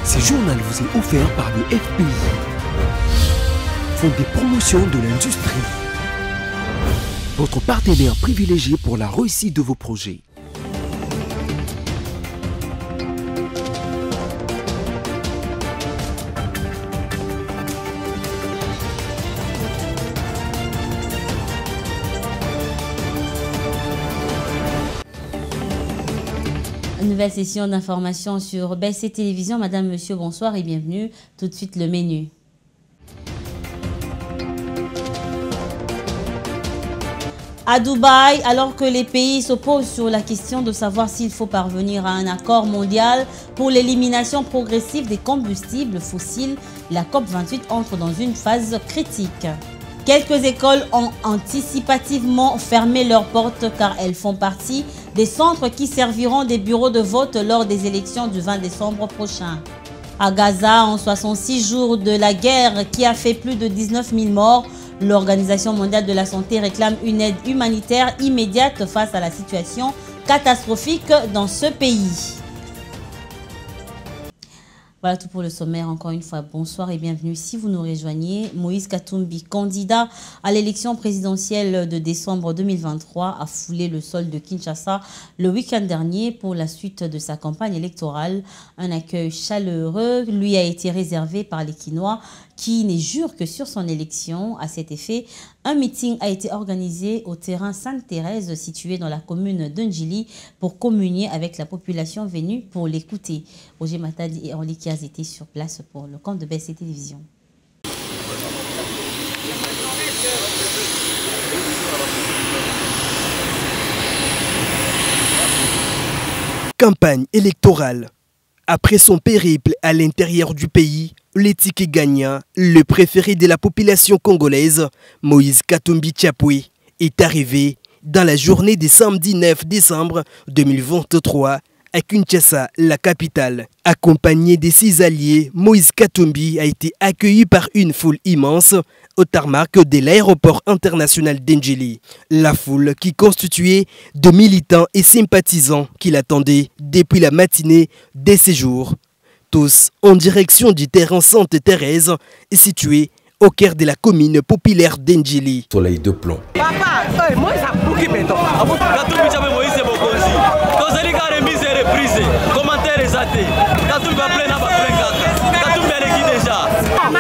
Ce journal vous est offert par le FPI, Fonds des promotions de l'industrie, votre partenaire privilégié pour la réussite de vos projets. Nouvelle session d'information sur BC Télévision. Madame, monsieur, bonsoir et bienvenue. Tout de suite, le menu. À Dubaï, alors que les pays s'opposent sur la question de savoir s'il faut parvenir à un accord mondial pour l'élimination progressive des combustibles fossiles, la COP28 entre dans une phase critique. Quelques écoles ont anticipativement fermé leurs portes car elles font partie des centres qui serviront des bureaux de vote lors des élections du 20 décembre prochain. À Gaza, en 66 jours de la guerre qui a fait plus de 19 000 morts, l'Organisation mondiale de la santé réclame une aide humanitaire immédiate face à la situation catastrophique dans ce pays. Voilà tout pour le sommaire. Encore une fois, bonsoir et bienvenue. Si vous nous rejoignez, Moïse Katumbi, candidat à l'élection présidentielle de décembre 2023, a foulé le sol de Kinshasa le week-end dernier pour la suite de sa campagne électorale. Un accueil chaleureux lui a été réservé par les Kinois qui ne jurent que sur son élection. À cet effet, un meeting a été organisé au terrain Sainte-Thérèse situé dans la commune d'Ndjili pour communier avec la population venue pour l'écouter. Roger Matadi et Orly Kiaz étaient sur place pour le compte de BC Télévision. Campagne électorale. Après son périple à l'intérieur du pays, l'éthique gagnant, le préféré de la population congolaise, Moïse Katumbi Tchapoué, est arrivé dans la journée du samedi 9 décembre 2023 à Kinshasa, la capitale. Accompagné de ses alliés, Moïse Katumbi a été accueilli par une foule immense au tarmac de l'aéroport international d'Ndjili. La foule qui constituait de militants et sympathisants qui l'attendaient depuis la matinée des séjours. Tous en direction du terrain Sainte-Thérèse, situé au cœur de la commune populaire d'Ndjili. Soleil de plomb. Papa, moi ça bouge maintenant. Commentaire les athées. Katumbi va plein à plein. Katumbi est qui déjà.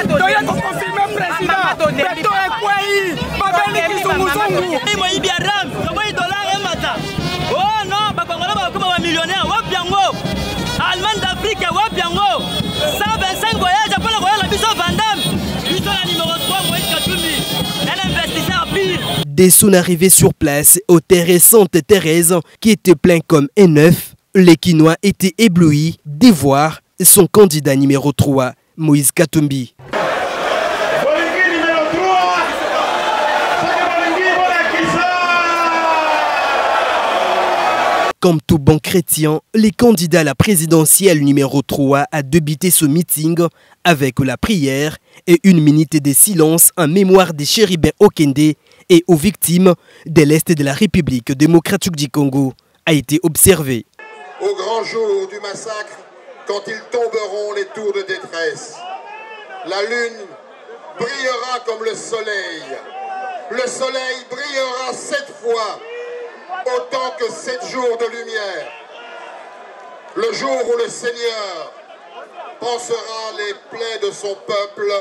Doya ko confirmer président. Beto est quoi yi? Babeli ki sungu. Moi bien ram. Comment dollar et mata. Oh non, ba Kongola ba ko ba millionnaire. Wa biango. Allemagne d'Afrique wa biango. 125 voyages pour le Royal Biso Vandam. Ils sont la numéro 3 Moïse Katumbi. Un investisseur pire. Dès son arrivée sur place au terrain Sainte-Thérèse, qui était plein comme un œuf, les Kinois étaient éblouis de voir son candidat numéro 3, Moïse Katumbi. Comme tout bon chrétien, les candidats à la présidentielle numéro 3 a débuté ce meeting avec la prière et une minute de silence en mémoire des chérubins Okende et aux victimes de l'Est de la République démocratique du Congo a été observée. Au grand jour du massacre, quand ils tomberont les tours de détresse, la lune brillera comme le soleil. Le soleil brillera 7 fois, autant que 7 jours de lumière. Le jour où le Seigneur pansera les plaies de son peuple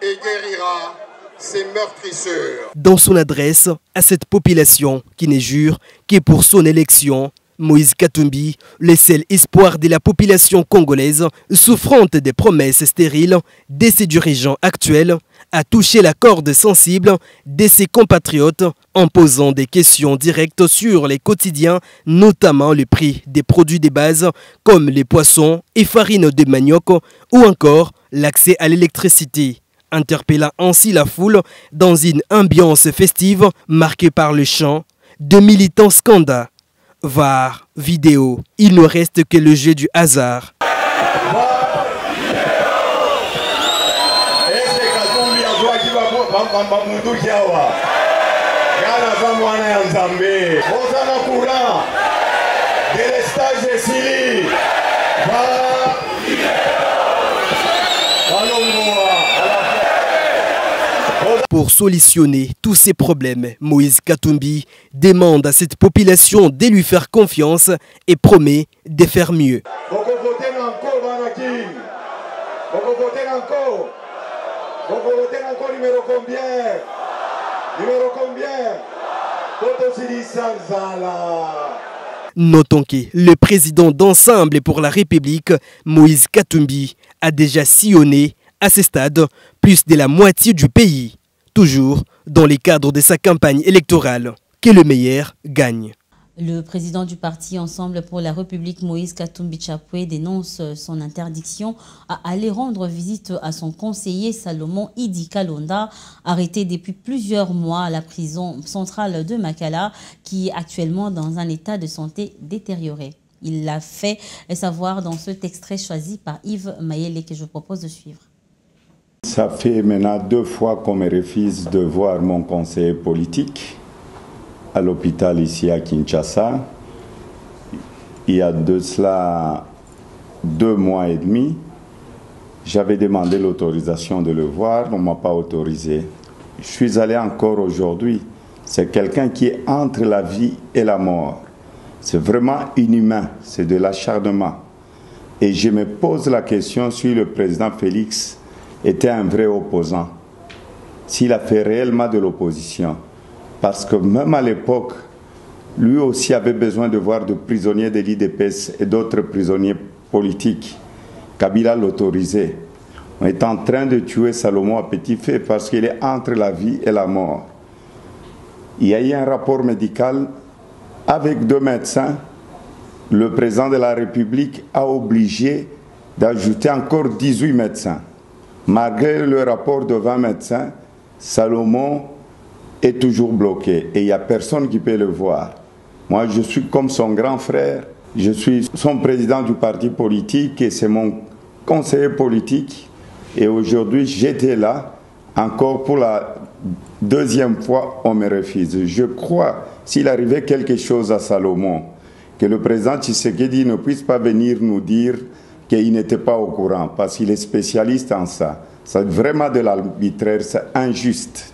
et guérira ses meurtrissures. Dans son adresse à cette population qui ne jure que pour son élection, Moïse Katumbi, le seul espoir de la population congolaise, souffrant des promesses stériles de ses dirigeants actuels, a touché la corde sensible de ses compatriotes en posant des questions directes sur les quotidiens, notamment le prix des produits de base comme les poissons et farines de manioc ou encore l'accès à l'électricité, interpellant ainsi la foule dans une ambiance festive marquée par le chant de militants scandants. VAR, vidéo, il ne reste que le jeu du hasard. Pour solutionner tous ces problèmes, Moïse Katumbi demande à cette population de lui faire confiance et promet de faire mieux. Notons que le président d'Ensemble pour la République, Moïse Katumbi, a déjà sillonné à ce stade plus de la moitié du pays, toujours dans le cadre de sa campagne électorale, que le meilleur gagne. Le président du parti Ensemble pour la République, Moïse Katumbi Tchapoué, dénonce son interdiction à aller rendre visite à son conseiller Salomon Idi Kalonda, arrêté depuis plusieurs mois à la prison centrale de Makala, qui est actuellement dans un état de santé détérioré. Il l'a fait savoir dans cet extrait choisi par Yves Mayele que je propose de suivre. Ça fait maintenant 2 fois qu'on me refuse de voir mon conseiller politique à l'hôpital ici à Kinshasa. Il y a de cela 2 mois et demi, j'avais demandé l'autorisation de le voir, on ne m'a pas autorisé. Je suis allé encore aujourd'hui. C'est quelqu'un qui est entre la vie et la mort. C'est vraiment inhumain, c'est de l'acharnement. Et je me pose la question si le président Félix était un vrai opposant, s'il a fait réellement de l'opposition. Parce que même à l'époque, lui aussi avait besoin de voir de prisonniers de l'IDPS et d'autres prisonniers politiques. Kabila l'autorisait. On est en train de tuer Salomon à petit feu parce qu'il est entre la vie et la mort. Il y a eu un rapport médical avec 2 médecins. Le président de la République a obligé d'ajouter encore 18 médecins. Malgré le rapport de 20 médecins, Salomon est toujours bloqué et il n'y a personne qui peut le voir. Moi, je suis comme son grand frère, je suis son président du parti politique et c'est mon conseiller politique. Et aujourd'hui, j'étais là, encore pour la 2e fois, on me refuse. Je crois, s'il arrivait quelque chose à Salomon, que le président Tshisekedi ne puisse pas venir nous dire qu'il n'était pas au courant, parce qu'il est spécialiste en ça. C'est vraiment de l'arbitraire, c'est injuste.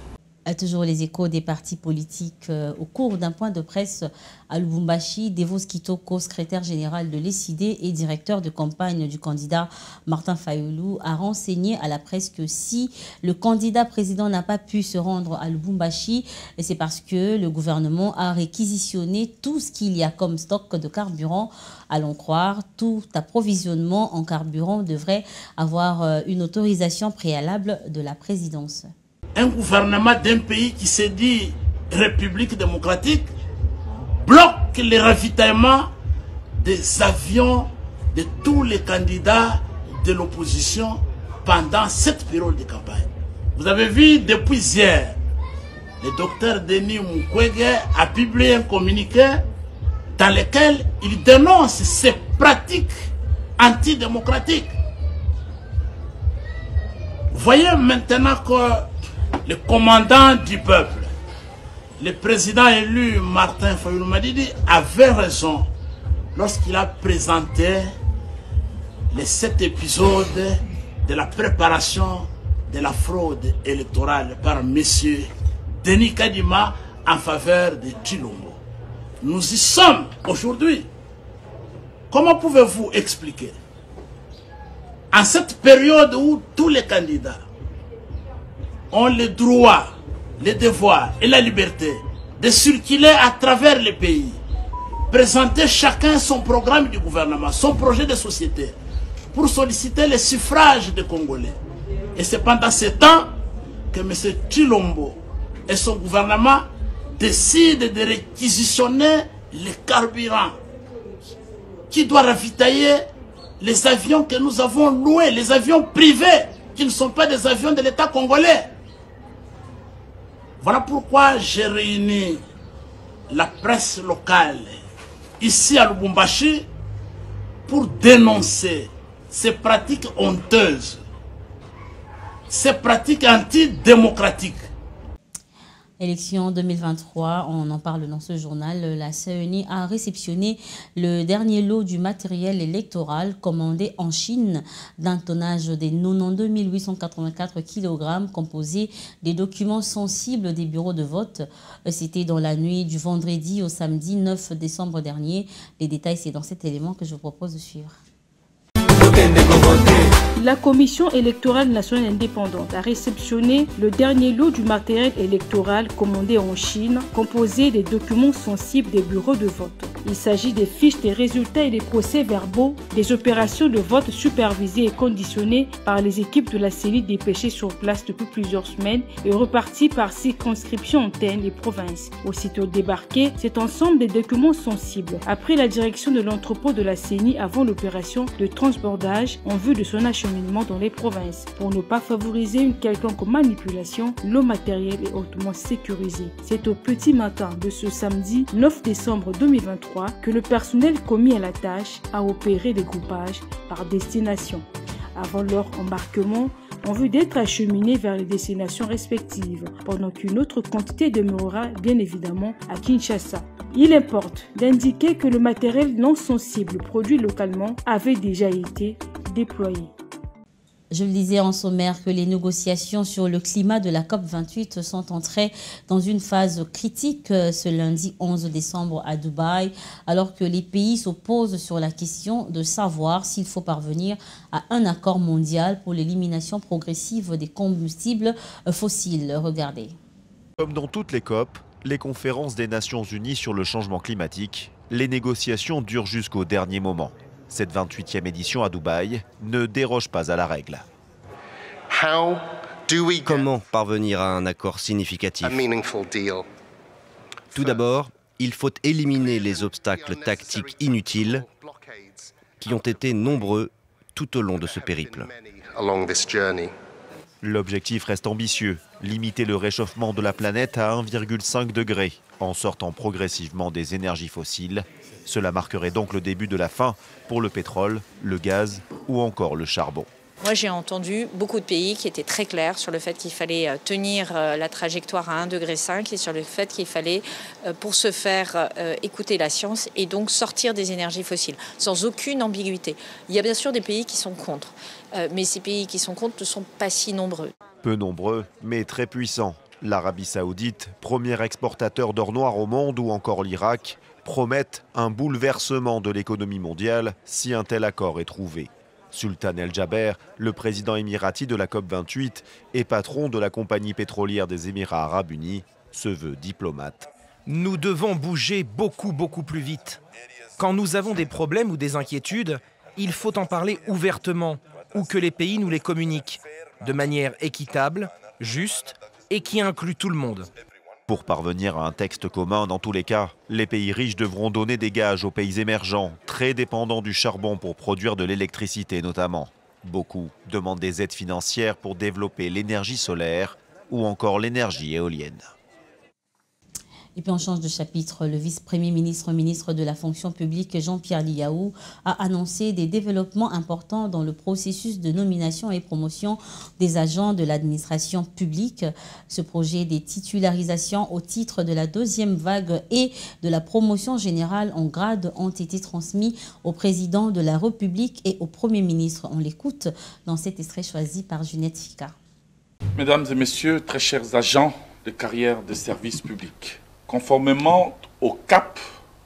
Toujours les échos des partis politiques. Au cours d'un point de presse à Lubumbashi, Devos Kitoko, secrétaire général de l'ECD et directeur de campagne du candidat Martin Fayulu, a renseigné à la presse que si le candidat président n'a pas pu se rendre à Lubumbashi, c'est parce que le gouvernement a réquisitionné tout ce qu'il y a comme stock de carburant. Allons croire, tout approvisionnement en carburant devrait avoir une autorisation préalable de la présidence. Un gouvernement d'un pays qui se dit République démocratique bloque les ravitaillements des avions de tous les candidats de l'opposition pendant cette période de campagne. Vous avez vu depuis hier, le docteur Denis Mukwege a publié un communiqué dans lequel il dénonce ces pratiques antidémocratiques. Vous voyez maintenant que le commandant du peuple, le président élu Martin Fayulu Madidi avait raison lorsqu'il a présenté les 7 épisodes de la préparation de la fraude électorale par M. Denis Kadima en faveur de Tshilombo. Nous y sommes aujourd'hui. Comment pouvez-vous expliquer, en cette période où tous les candidats ont le droit, le devoir et la liberté de circuler à travers le pays, présenter chacun son programme du gouvernement, son projet de société, pour solliciter le suffrage des Congolais. Et c'est pendant ce temps que M. Tshilombo et son gouvernement décident de réquisitionner les carburants qui doivent ravitailler les avions que nous avons loués, les avions privés, qui ne sont pas des avions de l'État congolais. Voilà pourquoi j'ai réuni la presse locale ici à Lubumbashi pour dénoncer ces pratiques honteuses, ces pratiques antidémocratiques. Élection 2023, on en parle dans ce journal. La CENI a réceptionné le dernier lot du matériel électoral commandé en Chine d'un tonnage de 92 884 kg composé des documents sensibles des bureaux de vote. C'était dans la nuit du vendredi au samedi 9 décembre dernier. Les détails, c'est dans cet élément que je vous propose de suivre. La Commission électorale nationale indépendante a réceptionné le dernier lot du matériel électoral commandé en Chine, composé des documents sensibles des bureaux de vote. Il s'agit des fiches des résultats et des procès-verbaux des opérations de vote supervisées et conditionnées par les équipes de la CENI dépêchées sur place depuis plusieurs semaines et reparties par circonscription antenne et provinces. Aussitôt débarqués, cet ensemble des documents sensibles a pris la direction de l'entrepôt de la CENI avant l'opération de transbordage en vue de son acheminement dans les provinces. Pour ne pas favoriser une quelconque manipulation, le matériel est hautement sécurisé. C'est au petit matin de ce samedi 9 décembre 2023 que le personnel commis à la tâche a opéré des groupages par destination. Avant leur embarquement, en vue d'être acheminés vers les destinations respectives, pendant qu'une autre quantité demeurera bien évidemment à Kinshasa. Il importe d'indiquer que le matériel non sensible produit localement avait déjà été déployé. Je le disais en sommaire que les négociations sur le climat de la COP28 sont entrées dans une phase critique ce lundi 11 décembre à Dubaï, alors que les pays s'opposent sur la question de savoir s'il faut parvenir à un accord mondial pour l'élimination progressive des combustibles fossiles. Regardez. Comme dans toutes les COP, les conférences des Nations Unies sur le changement climatique, les négociations durent jusqu'au dernier moment. Cette 28e édition à Dubaï ne déroge pas à la règle. Comment parvenir à un accord significatif? Tout d'abord, il faut éliminer les obstacles tactiques inutiles qui ont été nombreux tout au long de ce périple. L'objectif reste ambitieux, limiter le réchauffement de la planète à 1,5 degré en sortant progressivement des énergies fossiles. Cela marquerait donc le début de la fin pour le pétrole, le gaz ou encore le charbon. Moi, j'ai entendu beaucoup de pays qui étaient très clairs sur le fait qu'il fallait tenir la trajectoire à 1,5 degré et sur le fait qu'il fallait, pour ce faire, écouter la science et donc sortir des énergies fossiles, sans aucune ambiguïté. Il y a bien sûr des pays qui sont contre, mais ces pays qui sont contre ne sont pas si nombreux. Peu nombreux, mais très puissants. L'Arabie Saoudite, premier exportateur d'or noir au monde, ou encore l'Irak, promettent un bouleversement de l'économie mondiale si un tel accord est trouvé. Sultan El Jaber, le président émirati de la COP28 et patron de la compagnie pétrolière des Émirats arabes unis, se veut diplomate. Nous devons bouger beaucoup plus vite. Quand nous avons des problèmes ou des inquiétudes, il faut en parler ouvertement ou que les pays nous les communiquent, de manière équitable, juste et qui inclut tout le monde. Pour parvenir à un texte commun, dans tous les cas, les pays riches devront donner des gages aux pays émergents, très dépendants du charbon pour produire de l'électricité notamment. Beaucoup demandent des aides financières pour développer l'énergie solaire ou encore l'énergie éolienne. Et puis on change de chapitre. Le vice-premier ministre, ministre de la fonction publique, Jean-Pierre Liaou, a annoncé des développements importants dans le processus de nomination et promotion des agents de l'administration publique. Ce projet des titularisations au titre de la deuxième vague et de la promotion générale en grade ont été transmis au président de la République et au Premier ministre. On l'écoute dans cet extrait choisi par Junette Fika. Mesdames et messieurs, très chers agents de carrière de service public, conformément au cap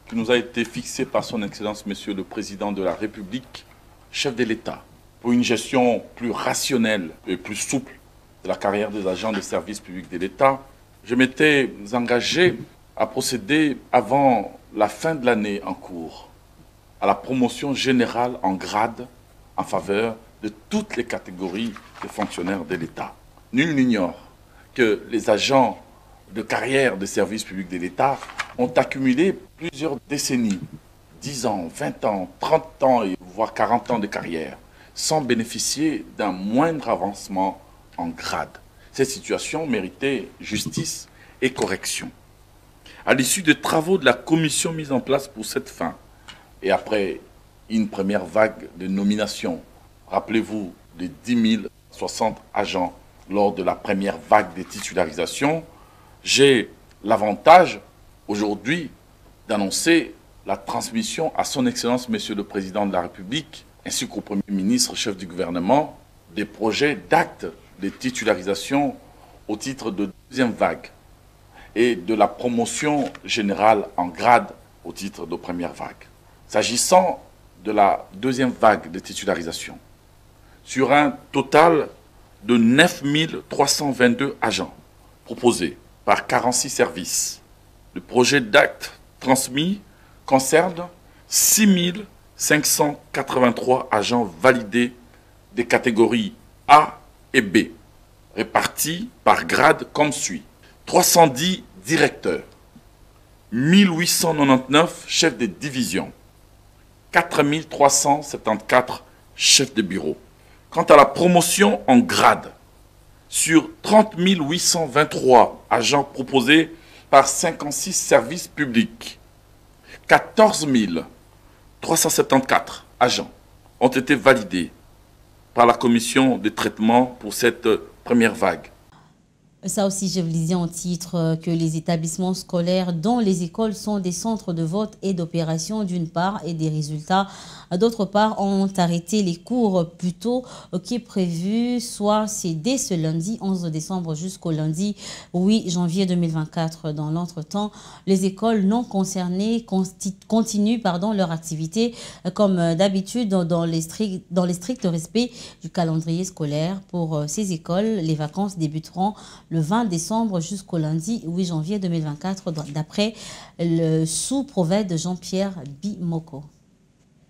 qui nous a été fixé par son Excellence, Monsieur le Président de la République, chef de l'État, pour une gestion plus rationnelle et plus souple de la carrière des agents de service public de l'État, je m'étais engagé à procéder avant la fin de l'année en cours à la promotion générale en grade en faveur de toutes les catégories de fonctionnaires de l'État. Nul n'ignore que les agents de carrière de service public de l'État ont accumulé plusieurs décennies, 10 ans, 20 ans, 30 ans et voire 40 ans de carrière, sans bénéficier d'un moindre avancement en grade. Cette situation méritait justice et correction. À l'issue des travaux de la commission mise en place pour cette fin, et après une première vague de nominations, rappelez-vous les 10 060 agents lors de la première vague de titularisation, J'ai l'avantage aujourd'hui d'annoncer la transmission à son Excellence, Monsieur le Président de la République, ainsi qu'au Premier ministre, chef du gouvernement, des projets d'actes de titularisation au titre de deuxième vague et de la promotion générale en grade au titre de première vague. S'agissant de la deuxième vague de titularisation, sur un total de 9 322 agents proposés par 46 services, le projet d'acte transmis concerne 6 583 agents validés des catégories A et B, répartis par grade comme suit. 310 directeurs, 1899 chefs de division, 4374 chefs de bureau. Quant à la promotion en grade, sur 30 823 agents proposés par 56 services publics, 14 374 agents ont été validés par la commission de traitement pour cette première vague. Ça aussi, je vous lisais en titre que les établissements scolaires dont les écoles sont des centres de vote et d'opération d'une part et des résultats d'autre part ont arrêté les cours plus tôt qui est prévu, soit c'est dès ce lundi 11 décembre jusqu'au lundi 8 janvier 2024. Dans l'entretemps, les écoles non concernées continuent leur activité comme d'habitude dans les stricts respects du calendrier scolaire. Pour ces écoles, les vacances débuteront le 20 décembre jusqu'au lundi 8 janvier 2024, d'après le sous-prophète Jean-Pierre Bimoko.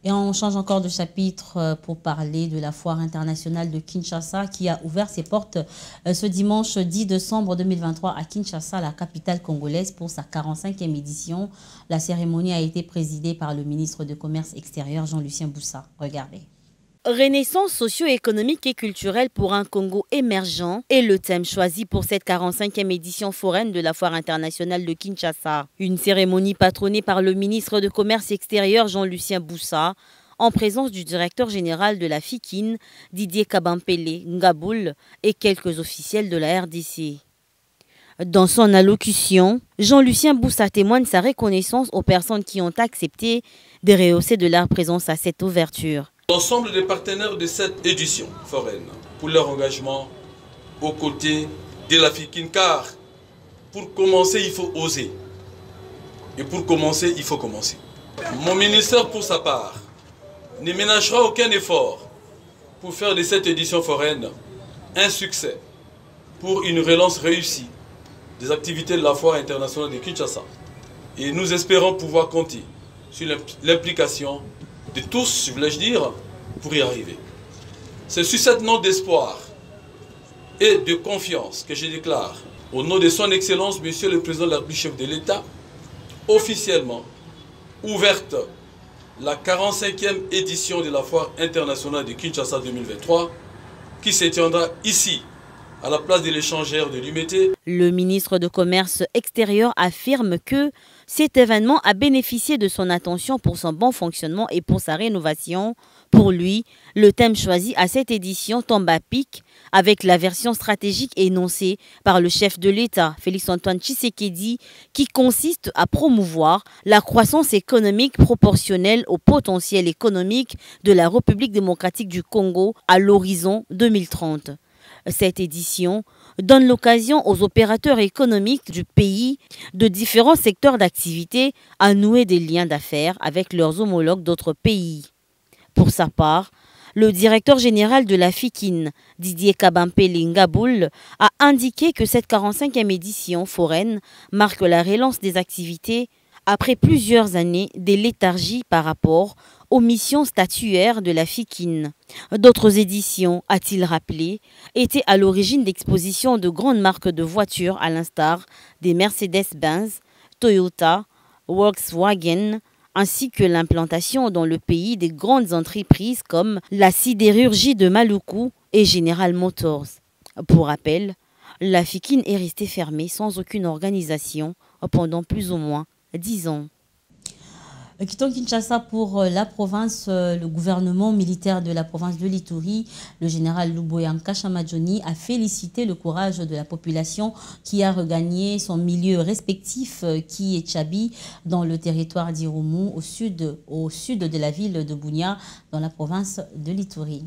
Et on change encore de chapitre pour parler de la foire internationale de Kinshasa qui a ouvert ses portes ce dimanche 10 décembre 2023 à Kinshasa, la capitale congolaise, pour sa 45e édition. La cérémonie a été présidée par le ministre de Commerce extérieur Jean-Lucien Boussa. Regardez. Renaissance socio-économique et culturelle pour un Congo émergent est le thème choisi pour cette 45e édition foraine de la Foire internationale de Kinshasa. Une cérémonie patronnée par le ministre de Commerce extérieur Jean-Lucien Boussa, en présence du directeur général de la FIKIN, Didier Kabampele Ngaboul, et quelques officiels de la RDC. Dans son allocution, Jean-Lucien Boussa témoigne sa reconnaissance aux personnes qui ont accepté de rehausser de leur présence à cette ouverture. L'ensemble des partenaires de cette édition foraine pour leur engagement aux côtés de la FIKIN, car pour commencer, il faut oser. Et pour commencer, il faut commencer. Mon ministère, pour sa part, ne ménagera aucun effort pour faire de cette édition foraine un succès pour une relance réussie des activités de la Foire internationale de Kinshasa. Et nous espérons pouvoir compter sur l'implication de tous, voulais-je dire, pour y arriver. C'est sur cette note d'espoir et de confiance que je déclare, au nom de son Excellence, Monsieur le Président de la République, chef de l'État, officiellement ouverte la 45e édition de la Foire internationale de Kinshasa 2023, qui se tiendra ici, à la place de l'échangeur de l'UMT. Le ministre de Commerce extérieur affirme que cet événement a bénéficié de son attention pour son bon fonctionnement et pour sa rénovation. Pour lui, le thème choisi à cette édition tombe à pic avec la version stratégique énoncée par le chef de l'État, Félix-Antoine Tshisekedi, qui consiste à promouvoir la croissance économique proportionnelle au potentiel économique de la République démocratique du Congo à l'horizon 2030. Cette édition donne l'occasion aux opérateurs économiques du pays de différents secteurs d'activité à nouer des liens d'affaires avec leurs homologues d'autres pays. Pour sa part, le directeur général de la FIKIN, Didier Kabampele Ngaboul, a indiqué que cette 45e édition foraine marque la relance des activités après plusieurs années de léthargie par rapport aux missions statuaires de la FIKIN. D'autres éditions, a-t-il rappelé, étaient à l'origine d'expositions de grandes marques de voitures à l'instar des Mercedes-Benz, Toyota, Volkswagen, ainsi que l'implantation dans le pays des grandes entreprises comme la sidérurgie de Maluku et General Motors. Pour rappel, la FIKIN est restée fermée sans aucune organisation pendant plus ou moins 10 ans. Quittons Kinshasa pour la province. Le gouvernement militaire de la province de l'Ituri, le général Luboya Shamadjoni, a félicité le courage de la population qui a regagné son milieu respectif, qui est Tchabi, dans le territoire d'Irumu, au sud de la ville de Bunia, dans la province de l'Ituri.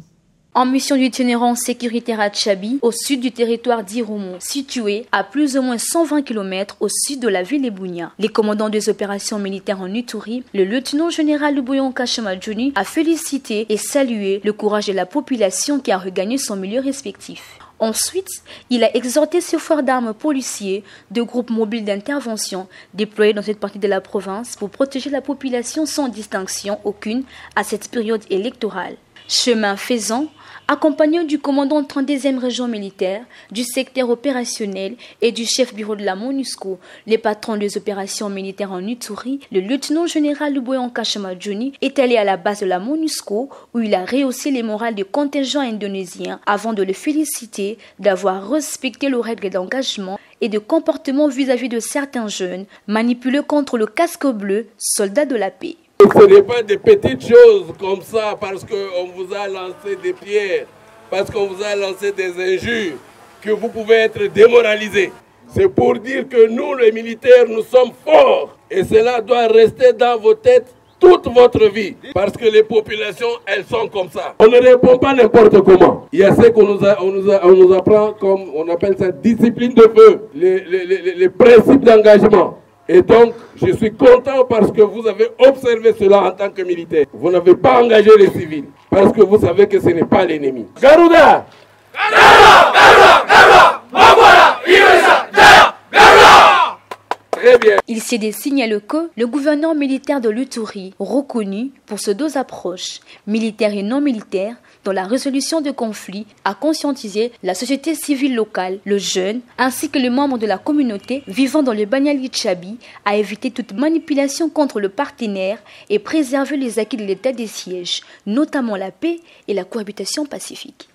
En mission d'itinérance sécuritaire à Tchabi, au sud du territoire d'Irumu, situé à plus ou moins 120 km au sud de la ville de Bunia. Les commandants des opérations militaires en Ituri, le lieutenant-général Luboya Shamadjoni, a félicité et salué le courage de la population qui a regagné son milieu respectif. Ensuite, il a exhorté ses frères d'armes policiers de groupes mobiles d'intervention déployés dans cette partie de la province pour protéger la population sans distinction aucune à cette période électorale. Chemin faisant, accompagné du commandant 32e région militaire, du secteur opérationnel et du chef bureau de la MONUSCO, les patrons des opérations militaires en Ituri, le lieutenant-général Luboya Shamadjoni est allé à la base de la MONUSCO où il a rehaussé les morales des contingents indonésiens avant de le féliciter d'avoir respecté les règles d'engagement et de comportement vis-à-vis de certains jeunes manipulés contre le casque bleu, soldats de la paix. Ce n'est pas des petites choses comme ça parce qu'on vous a lancé des pierres, parce qu'on vous a lancé des injures, que vous pouvez être démoralisé. C'est pour dire que nous, les militaires, nous sommes forts. Et cela doit rester dans vos têtes toute votre vie. Parce que les populations, elles sont comme ça. On ne répond pas n'importe comment. Il y a ce qu'on nous apprend comme, on appelle ça, discipline de feu, les principes d'engagement. Et donc, je suis content parce que vous avez observé cela en tant que militaire. Vous n'avez pas engagé les civils parce que vous savez que ce n'est pas l'ennemi. Garuda! Très bien. Il s'est signalé que le gouverneur militaire de l'Ituri, reconnu pour ces deux approches, militaire et non militaire, dans la résolution de conflits, a conscientisé la société civile locale, le jeune, ainsi que les membres de la communauté vivant dans le Banyali Tchabi, à éviter toute manipulation contre le partenaire et préserver les acquis de l'état des sièges, notamment la paix et la cohabitation pacifique.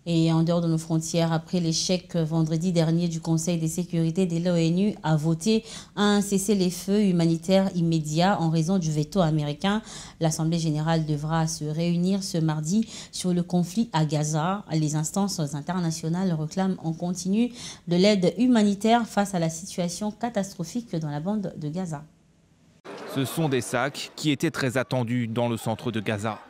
Et en dehors de nos frontières, après l'échec vendredi dernier du Conseil de sécurité de l'ONU à voter un cessez-le-feu humanitaire immédiat en raison du veto américain, l'Assemblée générale devra se réunir ce mardi sur le conflit à Gaza. Les instances internationales réclament en continu de l'aide humanitaire face à la situation catastrophique dans la bande de Gaza. Ce sont des sacs qui étaient très attendus dans le centre de Gaza.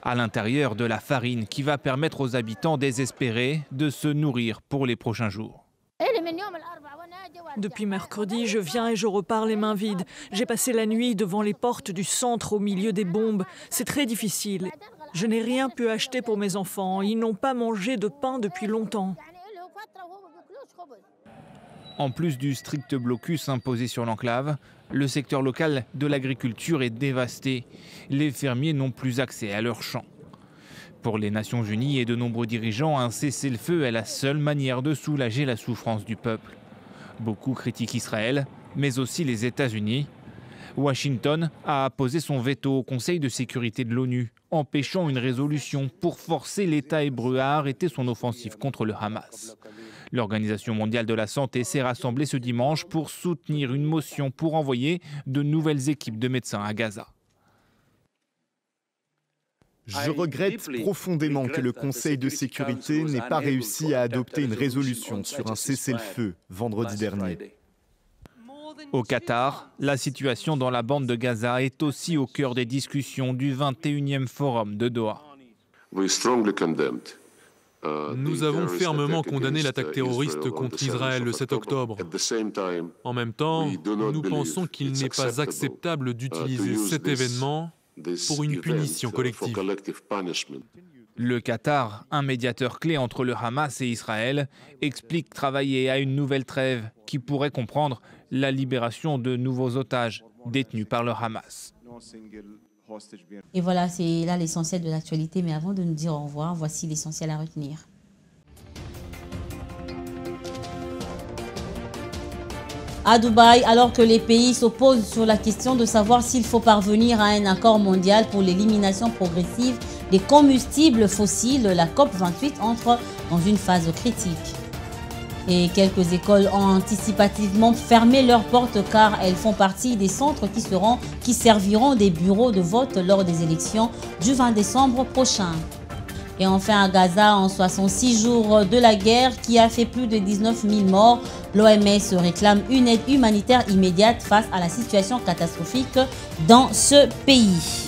À l'intérieur de la farine qui va permettre aux habitants désespérés de se nourrir pour les prochains jours. Depuis mercredi, je viens et je repars les mains vides. J'ai passé la nuit devant les portes du centre au milieu des bombes. C'est très difficile. Je n'ai rien pu acheter pour mes enfants. Ils n'ont pas mangé de pain depuis longtemps. En plus du strict blocus imposé sur l'enclave, le secteur local de l'agriculture est dévasté. Les fermiers n'ont plus accès à leurs champs. Pour les Nations Unies et de nombreux dirigeants, un cessez-le-feu est la seule manière de soulager la souffrance du peuple. Beaucoup critiquent Israël, mais aussi les États-Unis. Washington a apposé son veto au Conseil de sécurité de l'ONU, empêchant une résolution pour forcer l'État hébreu à arrêter son offensive contre le Hamas. L'Organisation mondiale de la santé s'est rassemblée ce dimanche pour soutenir une motion pour envoyer de nouvelles équipes de médecins à Gaza. Je regrette profondément que le Conseil de sécurité n'ait pas réussi à adopter une résolution sur un cessez-le-feu vendredi dernier. Au Qatar, la situation dans la bande de Gaza est aussi au cœur des discussions du 21e Forum de Doha. Nous avons fermement condamné l'attaque terroriste contre Israël le 7 octobre. En même temps, nous pensons qu'il n'est pas acceptable d'utiliser cet événement pour une punition collective. Le Qatar, un médiateur clé entre le Hamas et Israël, explique travailler à une nouvelle trêve qui pourrait comprendre la libération de nouveaux otages détenus par le Hamas. Et voilà, c'est là l'essentiel de l'actualité. Mais avant de nous dire au revoir, voici l'essentiel à retenir. À Dubaï, alors que les pays s'opposent sur la question de savoir s'il faut parvenir à un accord mondial pour l'élimination progressive des combustibles fossiles, la COP28 entre dans une phase critique. Et quelques écoles ont anticipativement fermé leurs portes car elles font partie des centres qui serviront des bureaux de vote lors des élections du 20 décembre prochain. Et enfin à Gaza, en 66 jours de la guerre qui a fait plus de 19 000 morts, l'OMS réclame une aide humanitaire immédiate face à la situation catastrophique dans ce pays.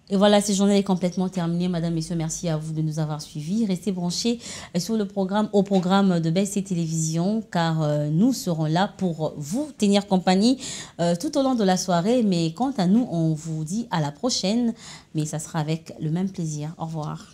Et voilà, cette journée est complètement terminée. Madame, Messieurs, merci à vous de nous avoir suivis. Restez branchés sur au programme de BSC Télévision, car nous serons là pour vous tenir compagnie tout au long de la soirée. Mais quant à nous, on vous dit à la prochaine, mais ça sera avec le même plaisir. Au revoir.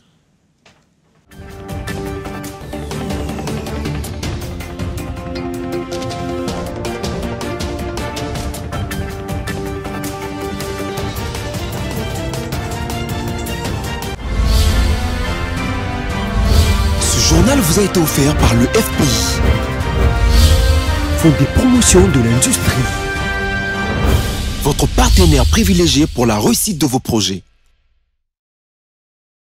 Ce journal vous a été offert par le FPI, Fonds de promotion de l'industrie, votre partenaire privilégié pour la réussite de vos projets.